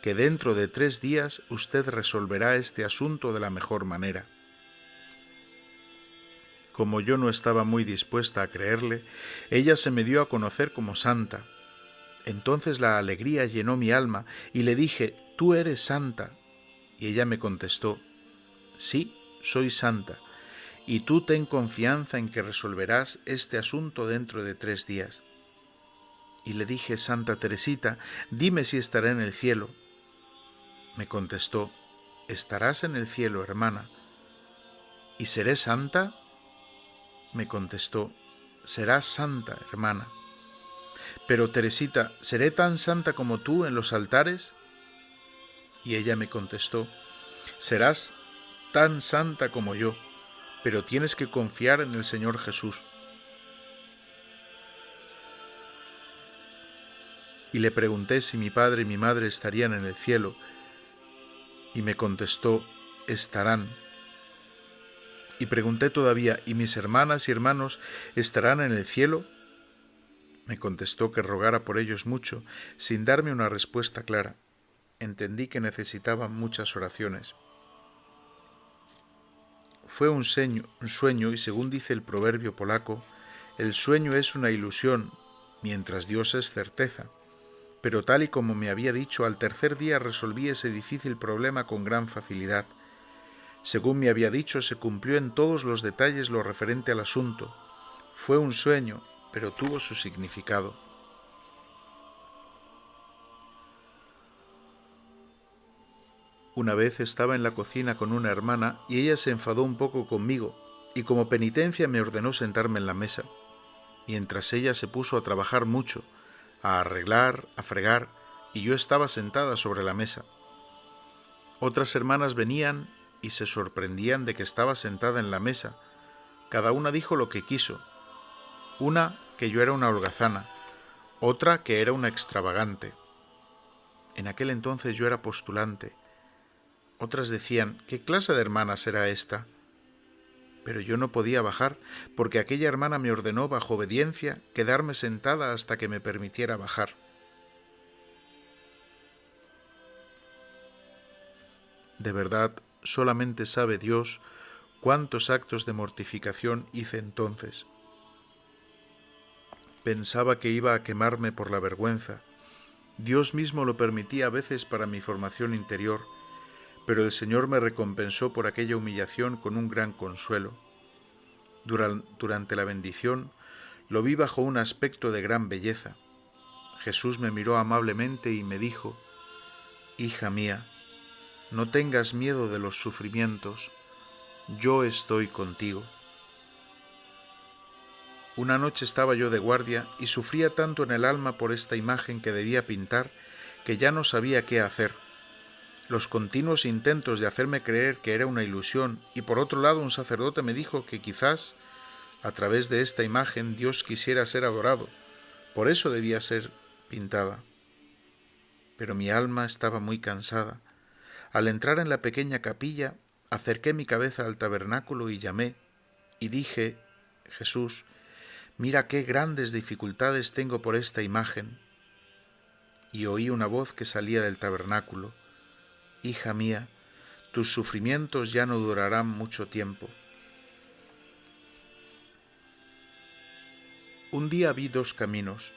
que dentro de 3 días usted resolverá este asunto de la mejor manera. Como yo no estaba muy dispuesta a creerle, ella se me dio a conocer como santa. Entonces la alegría llenó mi alma y le dije: tú eres santa. Y ella me contestó: sí, soy santa, y tú ten confianza en que resolverás este asunto dentro de 3 días. Y le dije: Santa Teresita, dime si estaré en el cielo. Me contestó: estarás en el cielo, hermana. ¿Y seré santa? Me contestó: serás santa, hermana. Pero Teresita, ¿seré tan santa como tú en los altares? Y ella me contestó: serás tan santa como yo, pero tienes que confiar en el Señor Jesús. Y le pregunté si mi padre y mi madre estarían en el cielo, y me contestó: estarán. Y pregunté todavía: ¿y mis hermanas y hermanos estarán en el cielo? Me contestó que rogara por ellos mucho, sin darme una respuesta clara. Entendí que necesitaban muchas oraciones. Fue un sueño, y según dice el proverbio polaco, el sueño es una ilusión, mientras Dios es certeza. Pero tal y como me había dicho, al tercer día resolví ese difícil problema con gran facilidad. Según me había dicho, se cumplió en todos los detalles lo referente al asunto. Fue un sueño, pero tuvo su significado. Una vez estaba en la cocina con una hermana y ella se enfadó un poco conmigo y como penitencia me ordenó sentarme en la mesa, mientras ella se puso a trabajar mucho, a arreglar, a fregar, y yo estaba sentada sobre la mesa. Otras hermanas venían y se sorprendían de que estaba sentada en la mesa. Cada una dijo lo que quiso. Una que yo era una holgazana, otra que era una extravagante. En aquel entonces yo era postulante. Otras decían: ¿qué clase de hermana será esta? Pero yo no podía bajar, porque aquella hermana me ordenó, bajo obediencia, quedarme sentada hasta que me permitiera bajar. De verdad, solamente sabe Dios cuántos actos de mortificación hice entonces. Pensaba que iba a quemarme por la vergüenza. Dios mismo lo permitía a veces para mi formación interior, pero el Señor me recompensó por aquella humillación con un gran consuelo. Durante la bendición lo vi bajo un aspecto de gran belleza. Jesús me miró amablemente y me dijo: hija mía, no tengas miedo de los sufrimientos, yo estoy contigo. Una noche estaba yo de guardia y sufría tanto en el alma por esta imagen que debía pintar que ya no sabía qué hacer. Los continuos intentos de hacerme creer que era una ilusión, y por otro lado un sacerdote me dijo que quizás a través de esta imagen Dios quisiera ser adorado, por eso debía ser pintada. Pero mi alma estaba muy cansada. Al entrar en la pequeña capilla, acerqué mi cabeza al tabernáculo y llamé, y dije: Jesús, mira qué grandes dificultades tengo por esta imagen. Y oí una voz que salía del tabernáculo: hija mía, tus sufrimientos ya no durarán mucho tiempo. Un día vi 2 caminos,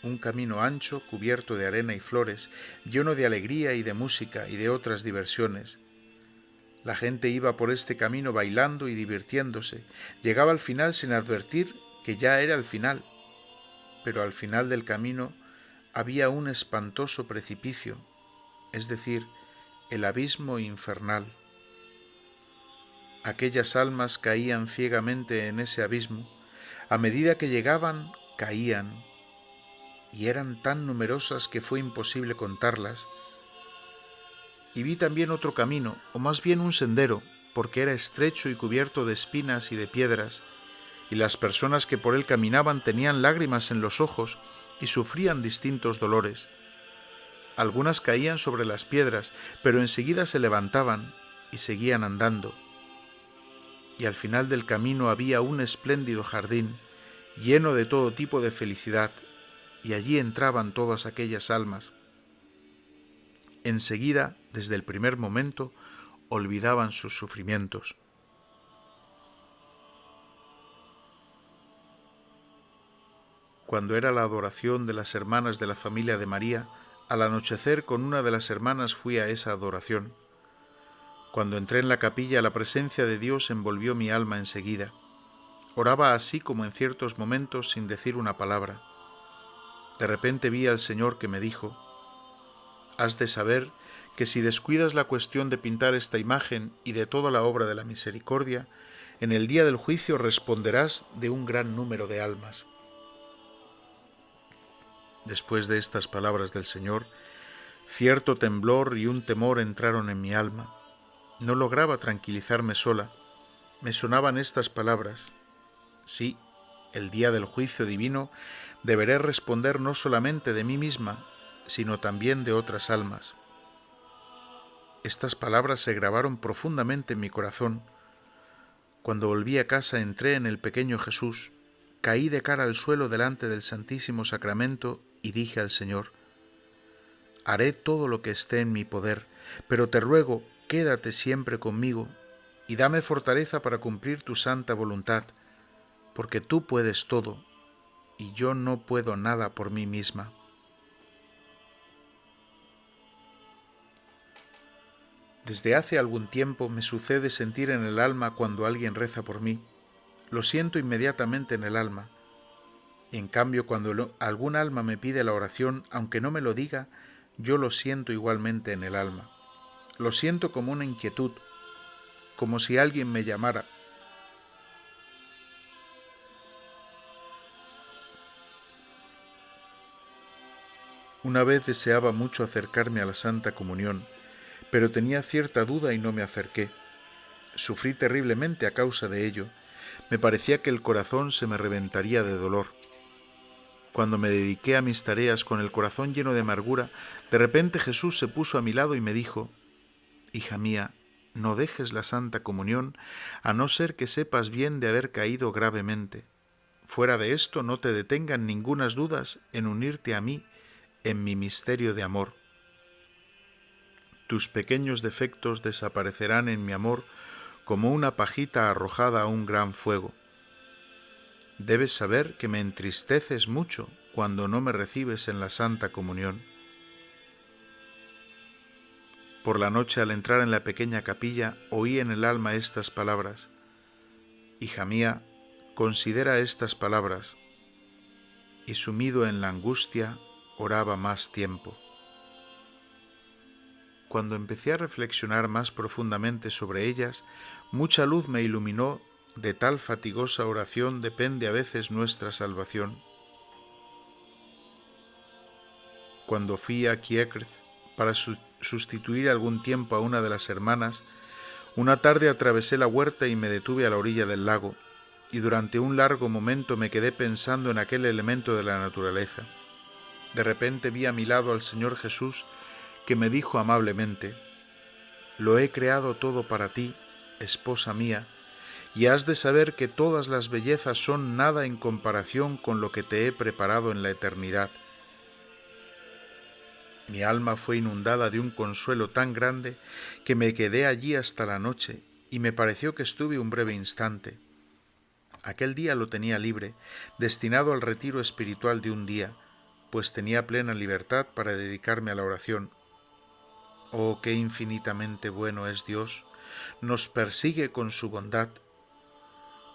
un camino ancho, cubierto de arena y flores, lleno de alegría y de música y de otras diversiones. La gente iba por este camino bailando y divirtiéndose. Llegaba al final sin advertir que ya era el final, pero al final del camino había un espantoso precipicio, es decir, el abismo infernal. Aquellas almas caían ciegamente en ese abismo. A medida que llegaban, caían, y eran tan numerosas que fue imposible contarlas. Y vi también otro camino, o más bien un sendero, porque era estrecho y cubierto de espinas y de piedras, y las personas que por él caminaban tenían lágrimas en los ojos y sufrían distintos dolores. Algunas caían sobre las piedras, pero enseguida se levantaban y seguían andando. Y al final del camino había un espléndido jardín, lleno de todo tipo de felicidad, y allí entraban todas aquellas almas. Enseguida, desde el primer momento, olvidaban sus sufrimientos. Cuando era la adoración de las hermanas de la familia de María, al anochecer con una de las hermanas fui a esa adoración. Cuando entré en la capilla, la presencia de Dios envolvió mi alma enseguida. Oraba así como en ciertos momentos sin decir una palabra. De repente vi al Señor que me dijo: «Has de saber que si descuidas la cuestión de pintar esta imagen y de toda la obra de la misericordia, en el día del juicio responderás de un gran número de almas». Después de estas palabras del Señor, cierto temblor y un temor entraron en mi alma. No lograba tranquilizarme sola. Me sonaban estas palabras: sí, el día del juicio divino deberé responder no solamente de mí misma, sino también de otras almas. Estas palabras se grabaron profundamente en mi corazón. Cuando volví a casa entré en el pequeño Jesús, caí de cara al suelo delante del Santísimo Sacramento y dije al Señor: «Haré todo lo que esté en mi poder, pero te ruego, quédate siempre conmigo y dame fortaleza para cumplir tu santa voluntad, porque tú puedes todo y yo no puedo nada por mí misma». Desde hace algún tiempo me sucede sentir en el alma cuando alguien reza por mí. Lo siento inmediatamente en el alma. Y en cambio, cuando algún alma me pide la oración, aunque no me lo diga, yo lo siento igualmente en el alma. Lo siento como una inquietud, como si alguien me llamara. Una vez deseaba mucho acercarme a la Santa Comunión, pero tenía cierta duda y no me acerqué. Sufrí terriblemente a causa de ello. Me parecía que el corazón se me reventaría de dolor. Cuando me dediqué a mis tareas con el corazón lleno de amargura, de repente Jesús se puso a mi lado y me dijo: «Hija mía, no dejes la Santa Comunión a no ser que sepas bien de haber caído gravemente. Fuera de esto no te detengan ningunas dudas en unirte a mí en mi misterio de amor. Tus pequeños defectos desaparecerán en mi amor como una pajita arrojada a un gran fuego. Debes saber que me entristeces mucho cuando no me recibes en la Santa Comunión». Por la noche, al entrar en la pequeña capilla, oí en el alma estas palabras: «Hija mía, considera estas palabras». Y sumido en la angustia, oraba más tiempo. Cuando empecé a reflexionar más profundamente sobre ellas, mucha luz me iluminó. De tal fatigosa oración depende a veces nuestra salvación. Cuando fui a Kiekrz para sustituir algún tiempo a una de las hermanas, una tarde atravesé la huerta y me detuve a la orilla del lago, y durante un largo momento me quedé pensando en aquel elemento de la naturaleza. De repente vi a mi lado al Señor Jesús, que me dijo amablemente: «Lo he creado todo para ti, esposa mía, y has de saber que todas las bellezas son nada en comparación con lo que te he preparado en la eternidad». Mi alma fue inundada de un consuelo tan grande que me quedé allí hasta la noche y me pareció que estuve un breve instante. Aquel día lo tenía libre, destinado al retiro espiritual de un día, pues tenía plena libertad para dedicarme a la oración. Oh, qué infinitamente bueno es Dios, nos persigue con su bondad.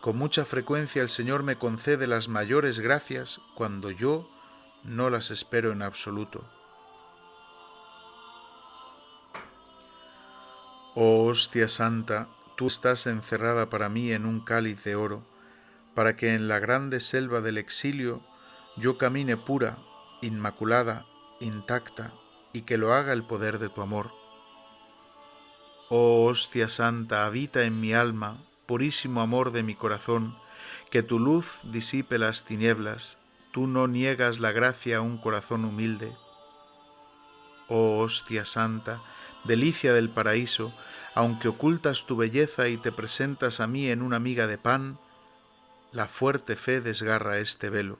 Con mucha frecuencia el Señor me concede las mayores gracias cuando yo no las espero en absoluto. Oh hostia santa, tú estás encerrada para mí en un cáliz de oro, para que en la grande selva del exilio yo camine pura, inmaculada, intacta, y que lo haga el poder de tu amor. Oh hostia santa, habita en mi alma, purísimo amor de mi corazón, que tu luz disipe las tinieblas, tú no niegas la gracia a un corazón humilde. Oh hostia santa, delicia del paraíso, aunque ocultas tu belleza y te presentas a mí en una miga de pan, la fuerte fe desgarra este velo.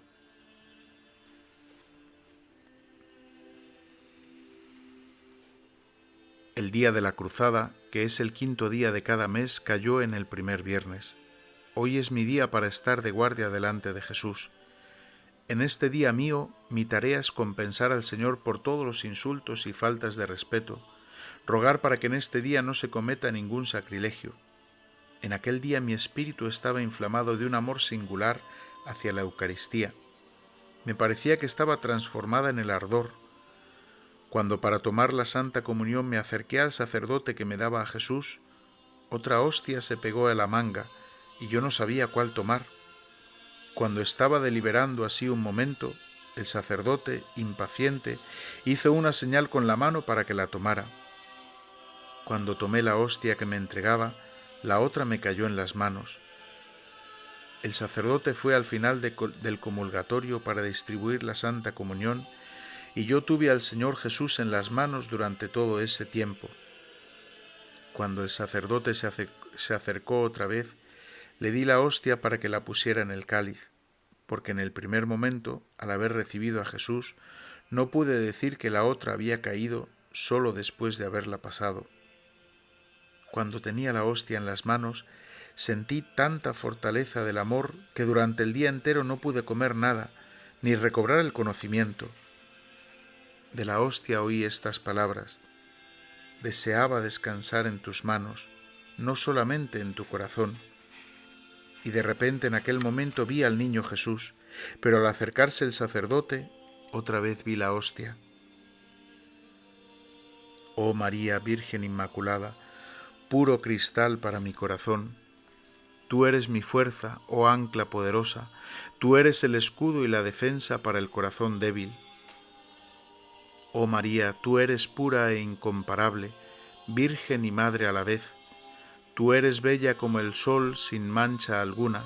El día de la cruzada, que es el 5.º día de cada mes, cayó en el primer viernes. Hoy es mi día para estar de guardia delante de Jesús. En este día mío, mi tarea es compensar al Señor por todos los insultos y faltas de respeto, rogar para que en este día no se cometa ningún sacrilegio. En aquel día mi espíritu estaba inflamado de un amor singular hacia la Eucaristía. Me parecía que estaba transformada en el ardor. Cuando para tomar la Santa Comunión me acerqué al sacerdote que me daba a Jesús, otra hostia se pegó a la manga y yo no sabía cuál tomar. Cuando estaba deliberando así un momento, el sacerdote, impaciente, hizo una señal con la mano para que la tomara. Cuando tomé la hostia que me entregaba, la otra me cayó en las manos. El sacerdote fue al final del comulgatorio para distribuir la Santa Comunión y yo tuve al Señor Jesús en las manos durante todo ese tiempo. Cuando el sacerdote se acercó otra vez, le di la hostia para que la pusiera en el cáliz, porque en el primer momento, al haber recibido a Jesús, no pude decir que la otra había caído solo después de haberla pasado. Cuando tenía la hostia en las manos, sentí tanta fortaleza del amor que durante el día entero no pude comer nada, ni recobrar el conocimiento. De la hostia oí estas palabras: deseaba descansar en tus manos, no solamente en tu corazón. Y de repente en aquel momento vi al niño Jesús, pero al acercarse el sacerdote, otra vez vi la hostia. Oh María, Virgen Inmaculada, puro cristal para mi corazón, tú eres mi fuerza, oh ancla poderosa, tú eres el escudo y la defensa para el corazón débil. Oh María, tú eres pura e incomparable, Virgen y Madre a la vez. Tú eres bella como el sol sin mancha alguna,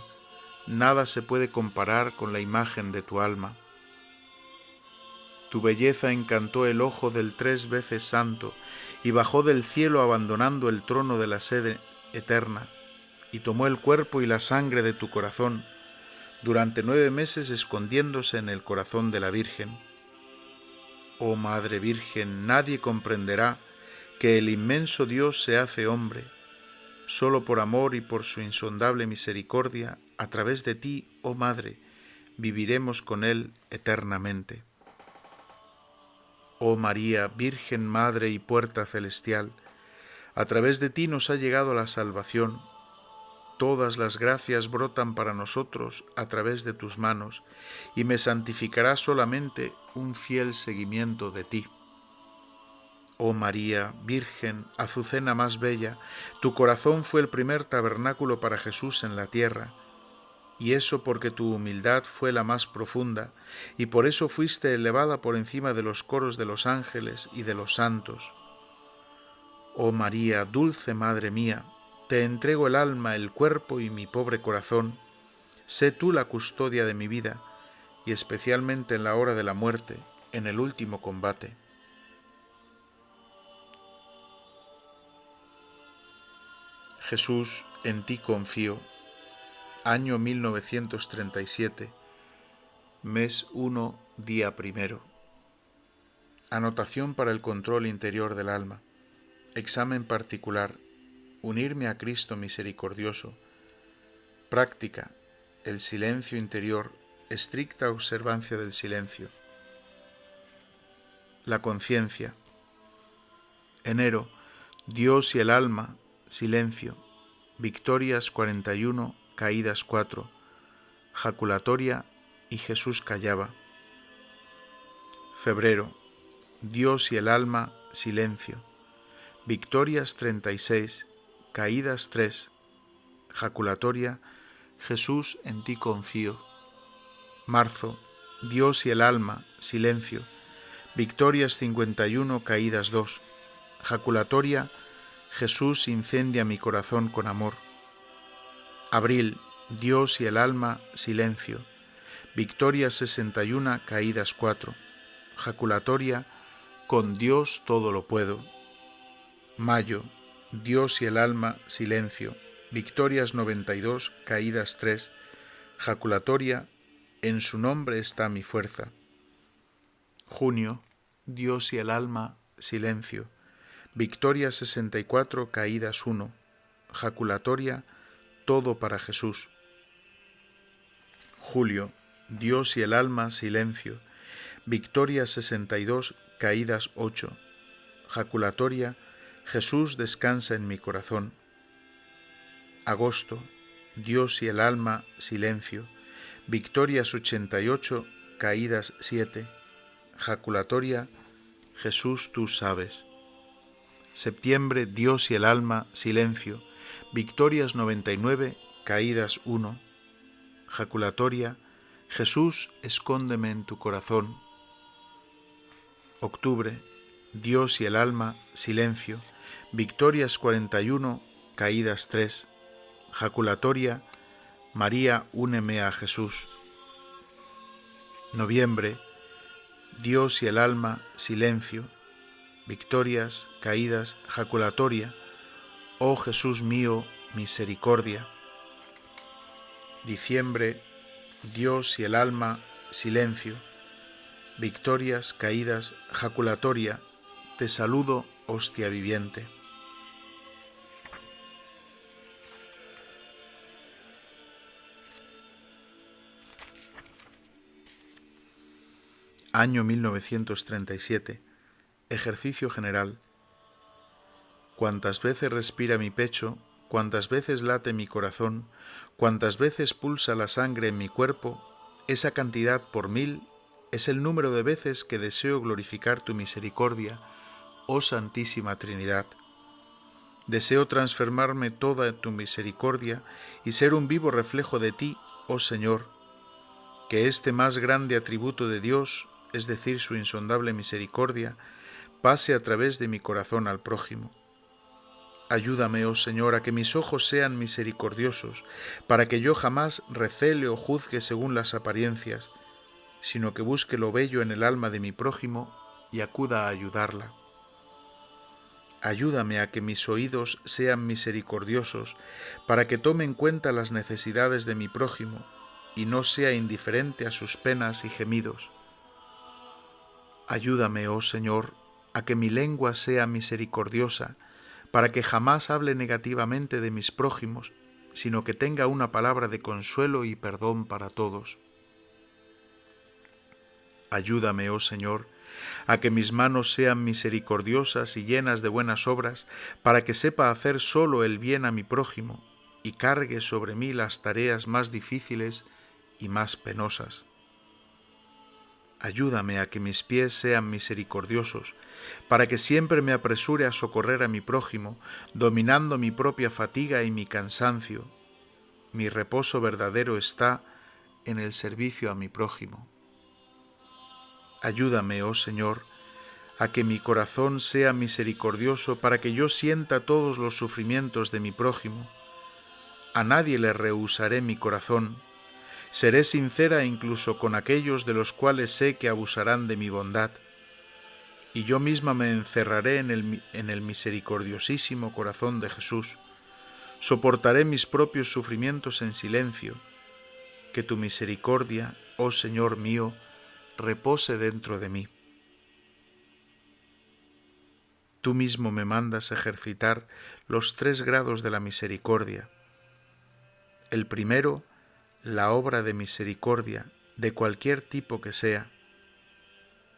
nada se puede comparar con la imagen de tu alma. Tu belleza encantó el ojo del 3 veces santo y bajó del cielo abandonando el trono de la sede eterna, y tomó el cuerpo y la sangre de tu corazón, durante 9 meses escondiéndose en el corazón de la Virgen. Oh Madre Virgen, nadie comprenderá que el inmenso Dios se hace hombre. Solo por amor y por su insondable misericordia, a través de ti, oh Madre, viviremos con Él eternamente. Oh María, Virgen Madre y Puerta Celestial, a través de ti nos ha llegado la salvación. Todas las gracias brotan para nosotros a través de tus manos, y me santificará solamente un fiel seguimiento de ti. Oh María, Virgen, azucena más bella, tu corazón fue el primer tabernáculo para Jesús en la tierra, y eso porque tu humildad fue la más profunda, y por eso fuiste elevada por encima de los coros de los ángeles y de los santos. Oh María, dulce Madre mía, te entrego el alma, el cuerpo y mi pobre corazón. Sé tú la custodia de mi vida, y especialmente en la hora de la muerte, en el último combate. Jesús, en ti confío. Año 1937, mes 1, día 1. Anotación para el control interior del alma. Examen particular. Unirme a Cristo misericordioso. Práctica. El silencio interior. Estricta observancia del silencio. La conciencia. Enero. Dios y el alma. Silencio. Victorias 41, caídas 4. Jaculatoria y Jesús callaba. Febrero. Dios y el alma. Silencio. Victorias 36, caídas 3. Jaculatoria. Jesús, en ti confío. Marzo, Dios y el alma, silencio. Victorias 51, caídas 2. Jaculatoria, Jesús incendia mi corazón con amor. Abril, Dios y el alma, silencio. Victorias 61, caídas 4. Jaculatoria, con Dios todo lo puedo. Mayo, Dios y el alma, silencio. Victorias 92, caídas 3. Jaculatoria, en su nombre está mi fuerza. Junio, Dios y el alma, silencio. Victorias 64, caídas 1. Jaculatoria, todo para Jesús. Julio, Dios y el alma, silencio. Victorias 62, caídas 8. Jaculatoria, Jesús descansa en mi corazón. Agosto, Dios y el alma, silencio. Victorias 88, caídas 7. Jaculatoria, Jesús tú sabes. Septiembre, Dios y el alma, silencio. Victorias 99, caídas 1. Jaculatoria, Jesús, escóndeme en tu corazón. Octubre, Dios y el alma, silencio. Victorias 41, caídas 3. Jaculatoria, María, úneme a Jesús. Noviembre, Dios y el alma, silencio. Victorias, caídas, jaculatoria. Oh Jesús mío, misericordia. Diciembre, Dios y el alma, silencio. Victorias, caídas, jaculatoria. Te saludo, hostia viviente. Año 1937. Ejercicio general. Cuantas veces respira mi pecho, cuantas veces late mi corazón, cuantas veces pulsa la sangre en mi cuerpo, esa cantidad por 1000 es el número de veces que deseo glorificar tu misericordia, oh Santísima Trinidad. Deseo transformarme toda tu misericordia y ser un vivo reflejo de ti, oh Señor. Que este más grande atributo de Dios, es decir, su insondable misericordia, pase a través de mi corazón al prójimo. Ayúdame, oh Señor, a que mis ojos sean misericordiosos, para que yo jamás recele o juzgue según las apariencias, sino que busque lo bello en el alma de mi prójimo y acuda a ayudarla. Ayúdame a que mis oídos sean misericordiosos, para que tome en cuenta las necesidades de mi prójimo y no sea indiferente a sus penas y gemidos. Ayúdame, oh Señor, a que mi lengua sea misericordiosa, para que jamás hable negativamente de mis prójimos, sino que tenga una palabra de consuelo y perdón para todos. Ayúdame, oh Señor, a que mis manos sean misericordiosas y llenas de buenas obras, para que sepa hacer solo el bien a mi prójimo y cargue sobre mí las tareas más difíciles y más penosas. Ayúdame a que mis pies sean misericordiosos, para que siempre me apresure a socorrer a mi prójimo, dominando mi propia fatiga y mi cansancio. Mi reposo verdadero está en el servicio a mi prójimo. Ayúdame, oh Señor, a que mi corazón sea misericordioso, para que yo sienta todos los sufrimientos de mi prójimo. A nadie le rehusaré mi corazón. Seré sincera incluso con aquellos de los cuales sé que abusarán de mi bondad, y yo misma me encerraré en el misericordiosísimo corazón de Jesús. Soportaré mis propios sufrimientos en silencio. Que tu misericordia, oh Señor mío, repose dentro de mí. Tú mismo me mandas ejercitar los 3 grados de la misericordia. El primero, la obra de misericordia, de cualquier tipo que sea.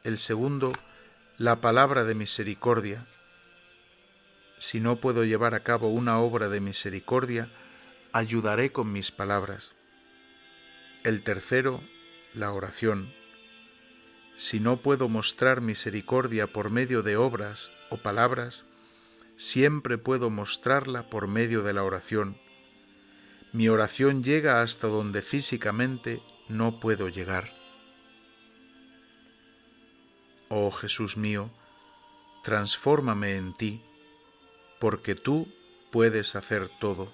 El segundo, la palabra de misericordia. Si no puedo llevar a cabo una obra de misericordia, ayudaré con mis palabras. El tercero, la oración. Si no puedo mostrar misericordia por medio de obras o palabras, siempre puedo mostrarla por medio de la oración. Mi oración llega hasta donde físicamente no puedo llegar. Oh Jesús mío, transfórmame en ti, porque tú puedes hacer todo.